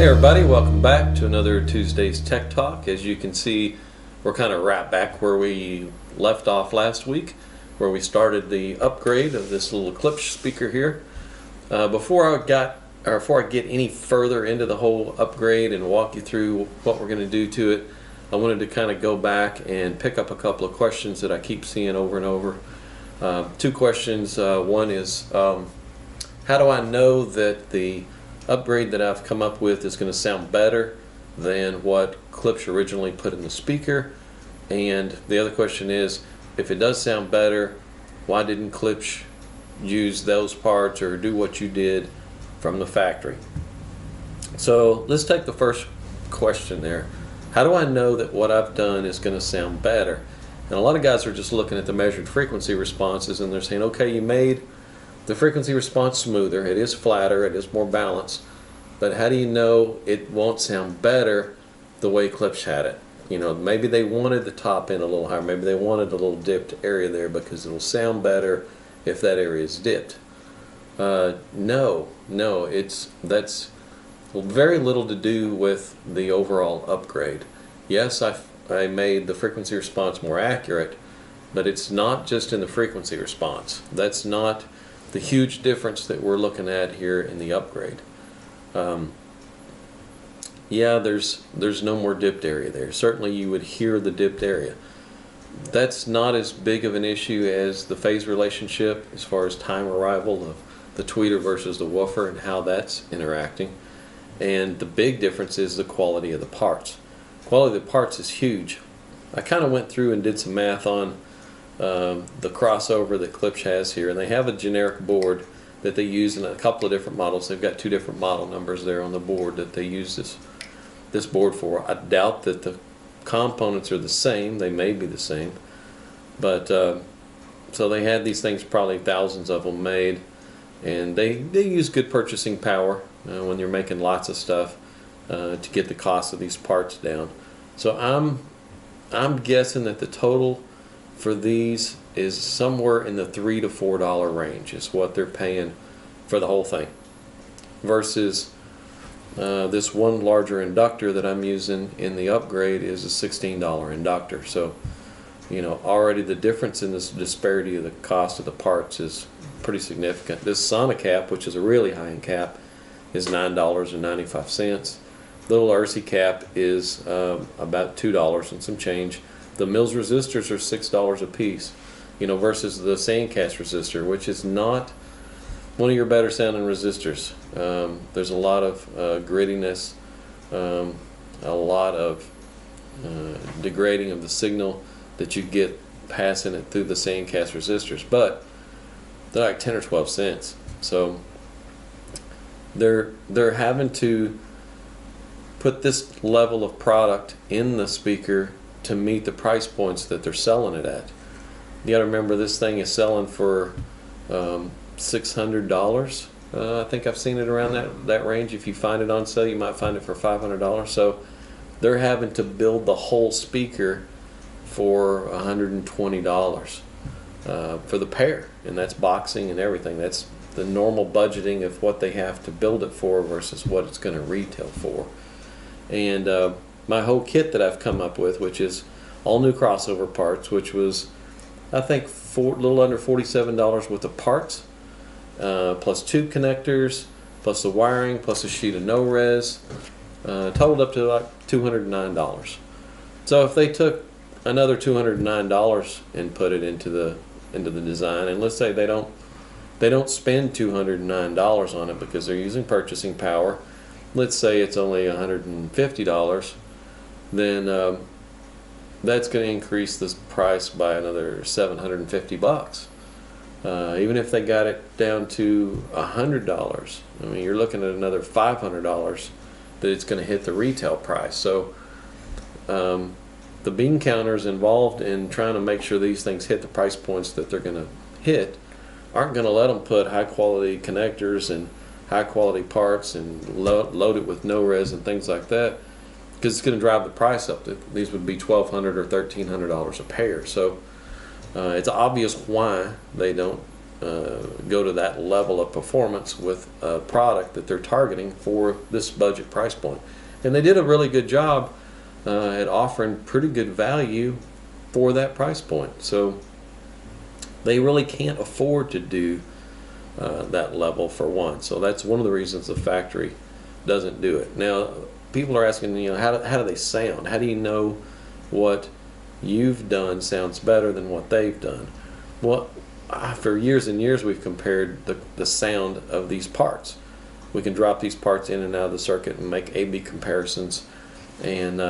Hey everybody, welcome back to another Tuesday's Tech Talk. As you can see, we're kind of right back where we left off last week, where we started the upgrade of this little Klipsch speaker here. Before I get any further into the whole upgrade and walk you through what we're going to do to it, I wanted to kind of go back and pick up a couple of questions that I keep seeing over and over. Two questions. One is, how do I know that the upgrade that I've come up with is going to sound better than what Klipsch originally put in the speaker? And the other question is, if it does sound better, why didn't Klipsch use those parts or do what you did from the factory? So let's take the first question there. How do I know that what I've done is going to sound better? And a lot of guys are just looking at the measured frequency responses and they're saying, okay, you made the frequency response smoother, it is flatter, it is more balanced, but how do you know it won't sound better the way Klipsch had it? You know, maybe they wanted the top end a little higher, maybe they wanted a little dipped area there because it'll sound better if that area is dipped. No, that's very little to do with the overall upgrade. Yes, I made the frequency response more accurate, but it's not just in the frequency response. That's not the huge difference that we're looking at here in the upgrade. Yeah, there's no more dipped area there. Certainly you would hear the dipped area. That's not as big of an issue as the phase relationship as far as time arrival of the tweeter versus the woofer and how that's interacting. And the big difference is the quality of the parts. Quality of the parts is huge. I kind of went through and did some math on the crossover that Klipsch has here, and they have a generic board that they use in a couple of different models. They've got two different model numbers there on the board that they use this board for. I doubt that the components are the same. They may be the same, but so they had these things, probably thousands of them made, and they use good purchasing power when you're making lots of stuff to get the cost of these parts down. So I'm guessing that the total for these is somewhere in the $3 to $4 range is what they're paying for the whole thing, versus this one larger inductor that I'm using in the upgrade is a $16 inductor. So you know, already the difference in this disparity of the cost of the parts is pretty significant. This Sonacap, which is a really high-end cap, is $9.95. Little RC cap is about $2 and some change. The Mills resistors are $6 a piece, you know, versus the Sandcast resistor, which is not one of your better sounding resistors. There's a lot of grittiness, a lot of degrading of the signal that you get passing it through the Sandcast resistors, but they're like 10 or 12 cents. So they're having to put this level of product in the speaker to meet the price points that they're selling it at. You got to remember, this thing is selling for $600. I think I've seen it around that range. If you find it on sale, you might find it for $500. So they're having to build the whole speaker for $120 for the pair, and that's boxing and everything. That's the normal budgeting of what they have to build it for versus what it's going to retail for. And my whole kit that I've come up with, which is all new crossover parts, which was, I think, a little under $47 worth of parts, plus tube connectors, plus the wiring, plus a sheet of no-res, totaled up to like $209. So if they took another $209 and put it into the design, and let's say they don't spend $209 on it because they're using purchasing power, let's say it's only $150, then that's going to increase this price by another $750. Even if they got it down to $100, I mean, you're looking at another $500 that it's going to hit the retail price. So the bean counters involved in trying to make sure these things hit the price points that they're going to hit aren't going to let them put high quality connectors and high quality parts and load it with no-res and things like that, because it's going to drive the price up. These would be $1,200 or $1,300 a pair. So it's obvious why they don't go to that level of performance with a product that they're targeting for this budget price point. And they did a really good job at offering pretty good value for that price point. So they really can't afford to do that level for one. So that's one of the reasons the factory doesn't do it. Now, people are asking, you know, how do they sound? How do you know what you've done sounds better than what they've done? Well, for years and years we've compared the sound of these parts. We can drop these parts in and out of the circuit and make A/B comparisons, and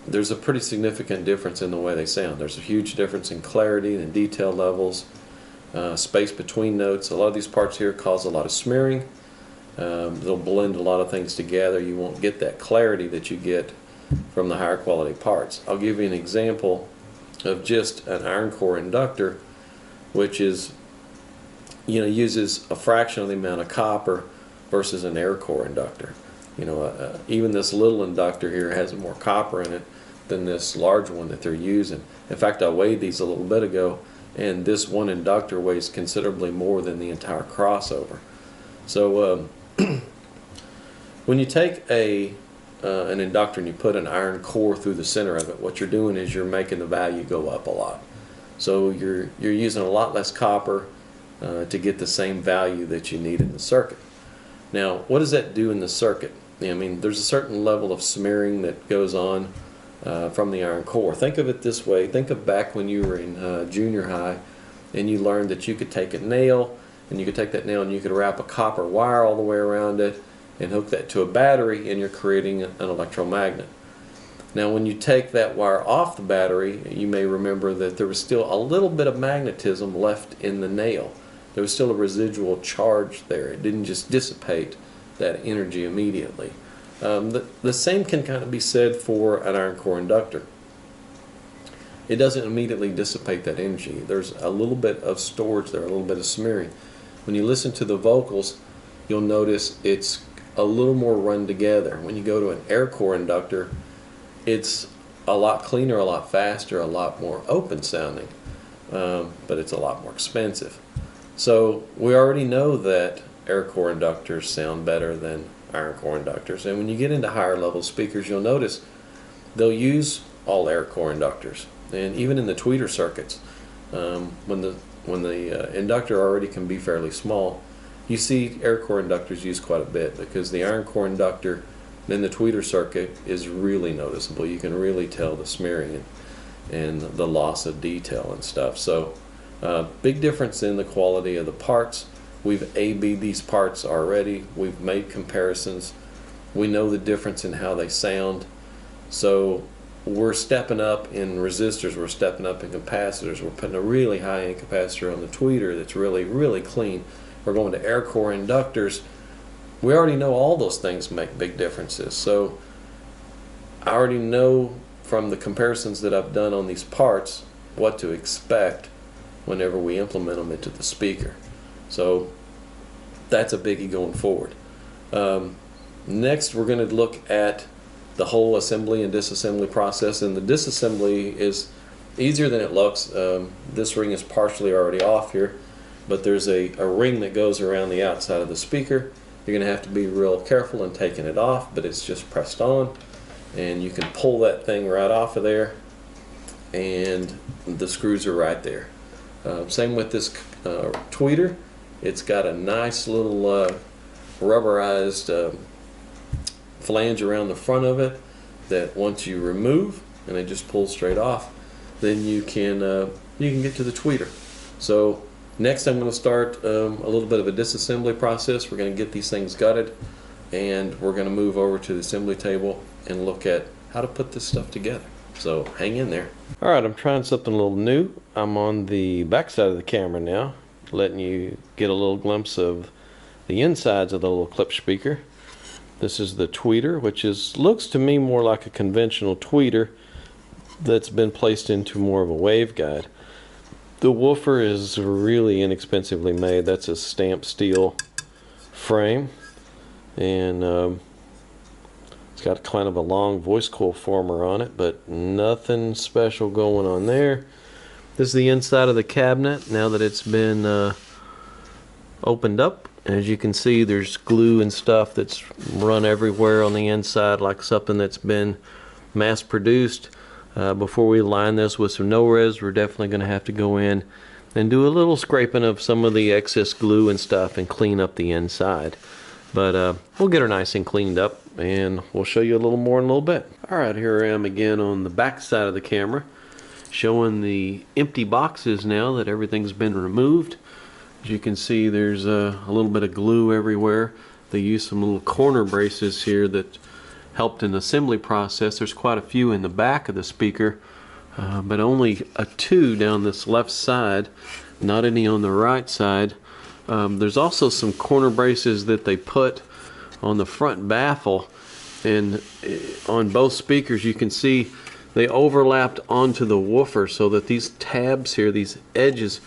there's a pretty significant difference in the way they sound. There's a huge difference in clarity and detail levels, space between notes. A lot of these parts here cause a lot of smearing. They'll blend a lot of things together. You won't get that clarity that you get from the higher quality parts. I'll give you an example of just an iron core inductor, which is, you know, uses a fraction of the amount of copper versus an air core inductor. You know, even this little inductor here has more copper in it than this large one that they're using. In fact, I weighed these a little bit ago, and this one inductor weighs considerably more than the entire crossover. So when you take an inductor and you put an iron core through the center of it, what you're doing is you're making the value go up a lot. So you're using a lot less copper to get the same value that you need in the circuit. Now, what does that do in the circuit? I mean, there's a certain level of smearing that goes on from the iron core. Think of it this way. Think of back when you were in junior high and you learned that you could take a nail, and you could take that nail and you could wrap a copper wire all the way around it and hook that to a battery, and you're creating an electromagnet. Now, when you take that wire off the battery, you may remember that there was still a little bit of magnetism left in the nail. There was still a residual charge there. It didn't just dissipate that energy immediately. The same can kind of be said for an iron core inductor. It doesn't immediately dissipate that energy. There's a little bit of storage there, a little bit of smearing. When you listen to the vocals, you'll notice it's a little more run together. When you go to an air core inductor, it's a lot cleaner, a lot faster, a lot more open sounding, but it's a lot more expensive. So we already know that air core inductors sound better than iron core inductors, and when you get into higher level speakers, you'll notice they'll use all air core inductors. And even in the tweeter circuits, when the inductor already can be fairly small, you see air core inductors used quite a bit, because the iron core inductor in the tweeter circuit is really noticeable. You can really tell the smearing and the loss of detail and stuff. So big difference in the quality of the parts. We've A/B'd these parts already. We've made comparisons. We know the difference in how they sound. So we're stepping up in resistors, we're stepping up in capacitors. We're putting a really high-end capacitor on the tweeter that's really, really clean. We're going to air core inductors. We already know all those things make big differences. So I already know from the comparisons that I've done on these parts what to expect whenever we implement them into the speaker. So that's a biggie going forward. Next, we're going to look at the whole assembly and disassembly process, and the disassembly is easier than it looks. This ring is partially already off here, but there's a ring that goes around the outside of the speaker. You're going to have to be real careful in taking it off, but it's just pressed on, and you can pull that thing right off of there, and the screws are right there. Same with this tweeter. It's got a nice little rubberized flange around the front of it that once you remove, and it just pulls straight off, then you can get to the tweeter. So next I'm going to start a little bit of a disassembly process. We're going to get these things gutted, and we're going to move over to the assembly table and look at how to put this stuff together. So hang in there. Alright, I'm trying something a little new. I'm on the back side of the camera now, letting you get a little glimpse of the insides of the little Klipsch speaker. This is the tweeter, which looks to me more like a conventional tweeter that's been placed into more of a waveguide. The woofer is really inexpensively made. That's a stamped steel frame, and it's got kind of a long voice coil former on it, but nothing special going on there. This is the inside of the cabinet now that it's been opened up. As you can see, there's glue and stuff that's run everywhere on the inside, like something that's been mass produced. Before we line this with some no-res, we're definitely going to have to go in and do a little scraping of some of the excess glue and stuff and clean up the inside. But we'll get her nice and cleaned up, and we'll show you a little more in a little bit. Alright, here I am again on the back side of the camera, showing the empty boxes now that everything's been removed. As you can see, there's a little bit of glue everywhere. They used some little corner braces here that helped in the assembly process. There's quite a few in the back of the speaker, but only 2 down this left side, not any on the right side. There's also some corner braces that they put on the front baffle, and on both speakers you can see they overlapped onto the woofer, so that these tabs here, these edges,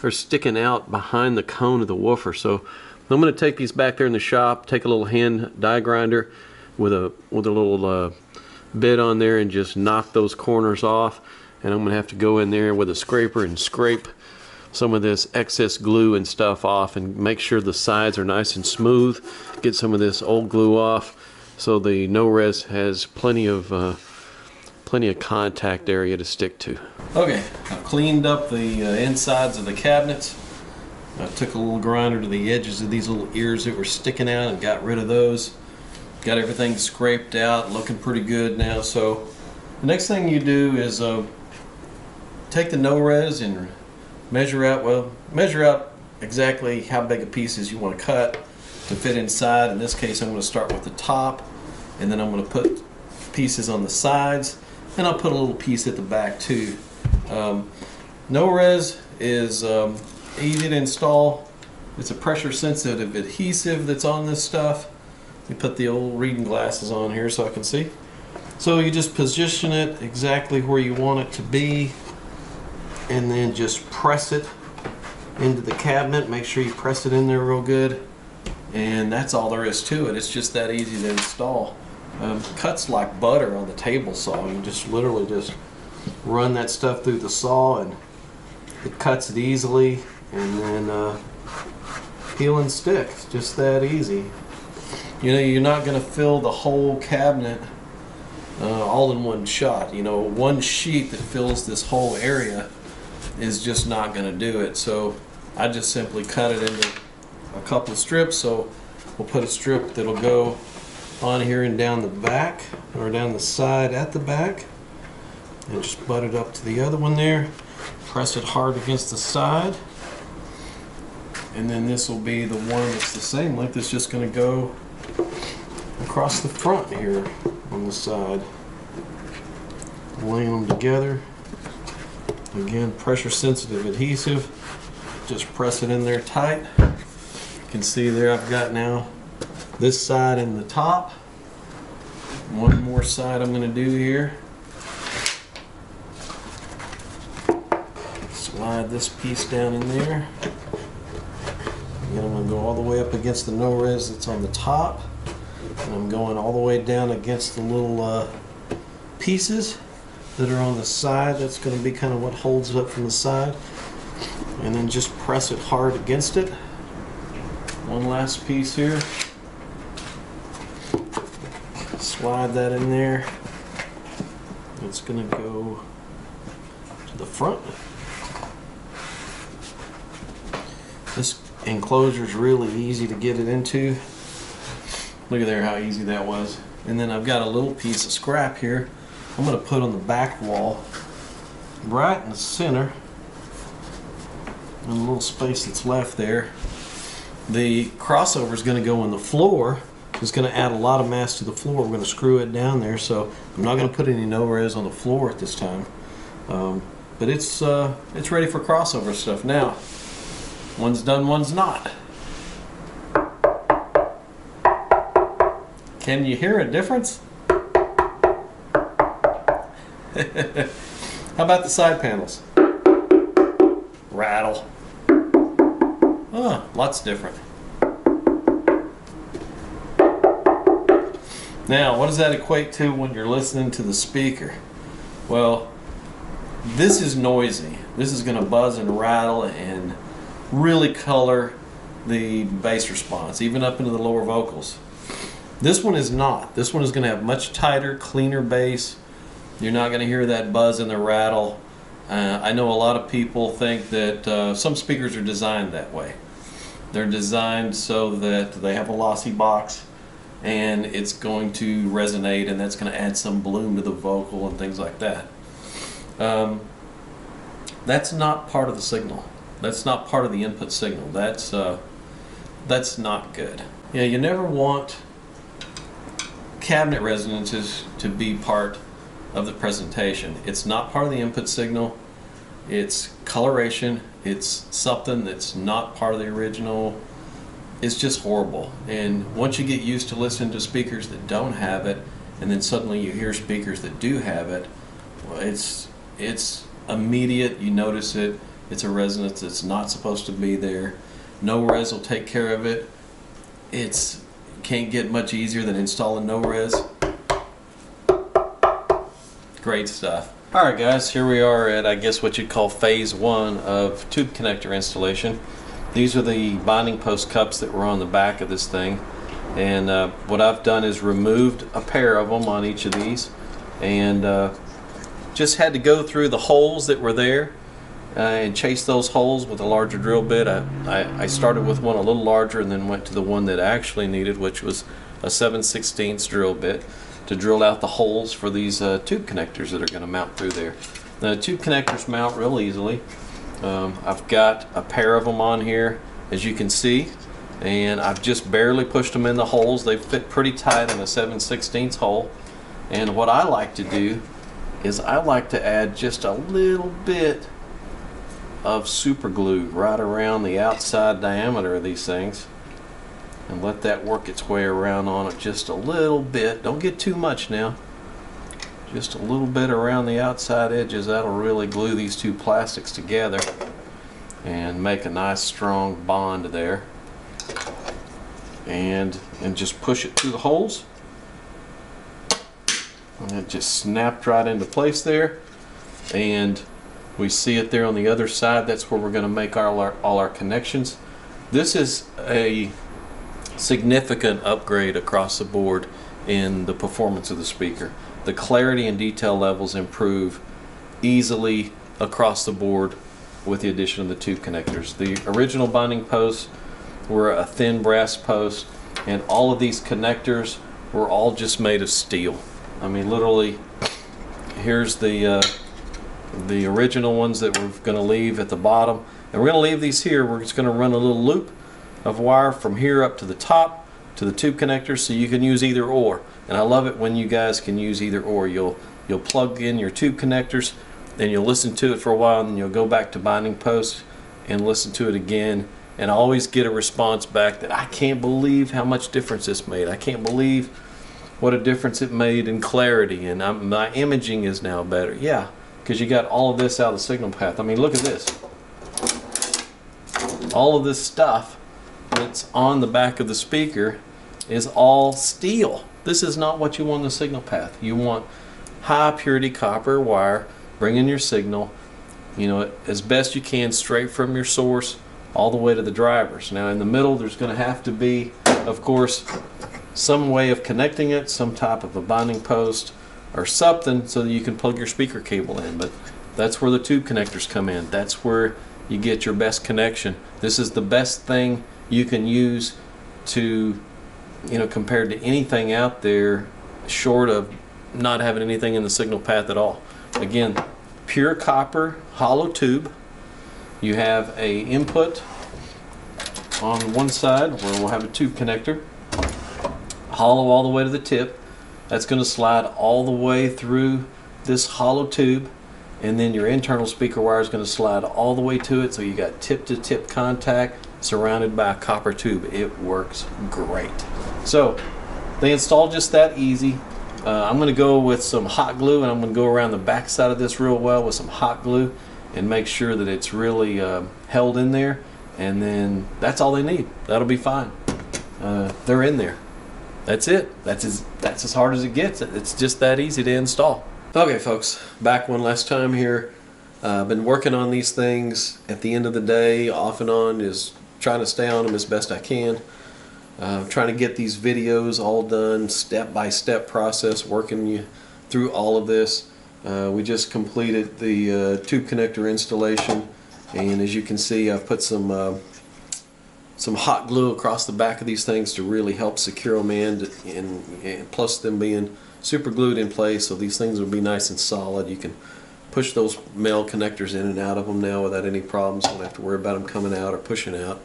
are sticking out behind the cone of the woofer. So I'm going to take these back there in the shop, take a little hand die grinder with a little bit on there and just knock those corners off. And I'm going to have to go in there with a scraper and scrape some of this excess glue and stuff off and make sure the sides are nice and smooth. Get some of this old glue off so the no-res has plenty of contact area to stick to. Okay, I've cleaned up the insides of the cabinets. I took a little grinder to the edges of these little ears that were sticking out and got rid of those. Got everything scraped out, looking pretty good now. So the next thing you do is take the no-res and measure out exactly how big of pieces you want to cut to fit inside. In this case, I'm going to start with the top, and then I'm going to put pieces on the sides, and I'll put a little piece at the back too. No-res is easy to install. It's a pressure sensitive adhesive that's on this stuff. We put the old reading glasses on here so I can see. So you just position it exactly where you want it to be, and then just press it into the cabinet. Make sure you press it in there real good, and that's all there is to it. It's just that easy to install. Cuts like butter on the table saw. You just literally just run that stuff through the saw and it cuts it easily, and then peel and stick. It's just that easy. You know, you're not going to fill the whole cabinet all in one shot. You know, one sheet that fills this whole area is just not going to do it. So I just simply cut it into a couple of strips. So we'll put a strip that'll go on here and down the back, or down the side at the back, and just butt it up to the other one there. Press it hard against the side, and then this will be the one that's the same length. It's just going to go across the front here on the side, laying them together. Again, pressure sensitive adhesive. Just press it in there tight. You can see there I've got now this side and the top. One more side I'm going to do here. Slide this piece down in there. Again, I'm going to go all the way up against the no-res that's on the top, and I'm going all the way down against the little pieces that are on the side. That's going to be kind of what holds it up from the side, and then just press it hard against it. One last piece here. Slide that in there. It's going to go to the front. This enclosure is really easy to get it into. Look at there how easy that was. And then I've got a little piece of scrap here I'm going to put on the back wall, right in the center, in the little space that's left there. The crossover is going to go on the floor. It's going to add a lot of mass to the floor. We're going to screw it down there, so I'm not going to put any no-res on the floor at this time. But it's ready for crossover stuff now. One's done, one's not. Can you hear a difference? How about the side panels? Rattle. Oh, lots different. Now, what does that equate to when you're listening to the speaker? Well, this is noisy. This is going to buzz and rattle and really color the bass response, even up into the lower vocals. This one is not. This one is going to have much tighter, cleaner bass. You're not going to hear that buzz and the rattle. I know a lot of people think that some speakers are designed that way. They're designed so that they have a lossy box and it's going to resonate, and that's going to add some bloom to the vocal and things like that. That's not part of the signal. That's not part of the input signal. That's not good. Yeah, you never want cabinet resonances to be part of the presentation. It's not part of the input signal. It's coloration. It's something that's not part of the original. It's just horrible. And once you get used to listening to speakers that don't have it, and then suddenly you hear speakers that do have it, well, it's immediate. You notice it. It's a resonance that's not supposed to be there. No res will take care of it. It's can't get much easier than installing no res. Great stuff. Alright guys, here we are at, I guess, what you'd call phase one of tube connector installation. These are the binding post cups that were on the back of this thing, and what I've done is removed a pair of them on each of these, and just had to go through the holes that were there and chase those holes with a larger drill bit. I started with one a little larger and then went to the one that I actually needed, which was a 7/16 drill bit, to drill out the holes for these tube connectors that are going to mount through there. The tube connectors mount real easily. I've got a pair of them on here, as you can see, and I've just barely pushed them in the holes. They fit pretty tight in a 7/16 hole. And what I like to do is I like to add just a little bit of super glue right around the outside diameter of these things, and let that work its way around on it just a little bit. Don't get too much now. Just a little bit around the outside edges. That'll really glue these two plastics together and make a nice strong bond there. And just push it through the holes. And it just snapped right into place there. And we see it there on the other side. That's where we're going to make all our connections. This is a significant upgrade across the board in the performance of the speaker. The clarity and detail levels improve easily across the board with the addition of the tube connectors. The original binding posts were a thin brass post, and all of these connectors were all just made of steel. I mean, literally, here's the original ones that we're going to leave at the bottom, and we're going to leave these here. We're just going to run a little loop of wire from here up to the top to the tube connectors, so you can use either or. And I love it when you guys can use either or. You'll plug in your tube connectors, and you'll listen to it for a while, and then you'll go back to binding post and listen to it again, and I always get a response back that I can't believe how much difference this made. I can't believe what a difference it made in clarity, and my imaging is now better. Yeah, because you got all of this out of the signal path. I mean, look at this. All of this stuff that's on the back of the speaker is all steel. This is not what you want in the signal path. You want high purity copper wire, bring in your signal, as best you can, straight from your source all the way to the drivers. Now in the middle there's going to have to be, of course, some way of connecting it, some type of a binding post or something so that you can plug your speaker cable in. But that's where the tube connectors come in. That's where you get your best connection. This is the best thing you can use to, compared to anything out there, short of not having anything in the signal path at all. Again, pure copper hollow tube. You have a input on one side where we'll have a tube connector, hollow all the way to the tip. That's going to slide all the way through this hollow tube, and then your internal speaker wire is going to slide all the way to it, so you got tip to tip contact surrounded by a copper tube. It works great. So they install just that easy. I'm going to go with some hot glue, and I'm going to go around the back side of this real well with some hot glue and make sure that it's really held in there, and then that's all they need. That'll be fine. They're in there. That's it. That's as hard as it gets. It's just that easy to install. Okay folks, back one last time here. I've been working on these things at the end of the day, off and on, is trying to stay on them as best I can. Trying to get these videos all done, step-by-step process, working you through all of this. We just completed the tube connector installation, and as you can see, I've put some hot glue across the back of these things to really help secure them in, and plus them being super glued in place, so these things will be nice and solid. You can push those male connectors in and out of them now without any problems. Don't have to worry about them coming out or pushing out.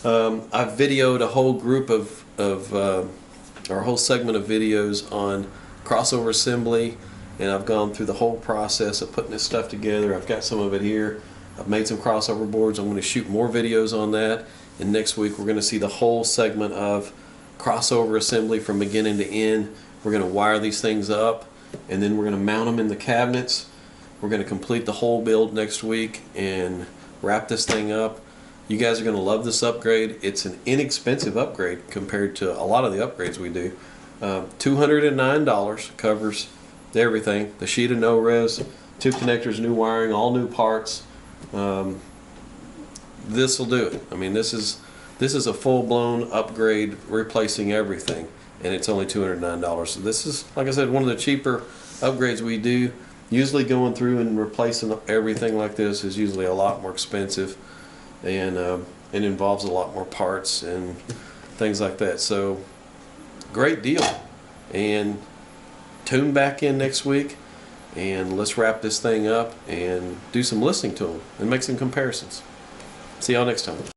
I've videoed a whole group or a whole segment of videos on crossover assembly, and I've gone through the whole process of putting this stuff together. I've got some of it here. I've made some crossover boards. I'm going to shoot more videos on that, and next week we're going to see the whole segment of crossover assembly from beginning to end. We're going to wire these things up, and then we're going to mount them in the cabinets. We're going to complete the whole build next week and wrap this thing up. You guys are going to love this upgrade. It's an inexpensive upgrade compared to a lot of the upgrades we do. $209 covers everything. The sheet of no-res, two connectors, new wiring, all new parts. This will do it. I mean, this is a full-blown upgrade, replacing everything, and it's only $209. So this is, like I said, one of the cheaper upgrades we do. Usually going through and replacing everything like this is usually a lot more expensive, and it involves a lot more parts and things like that. So great deal, and tune back in next week and let's wrap this thing up and do some listening to them and make some comparisons. See y'all next time.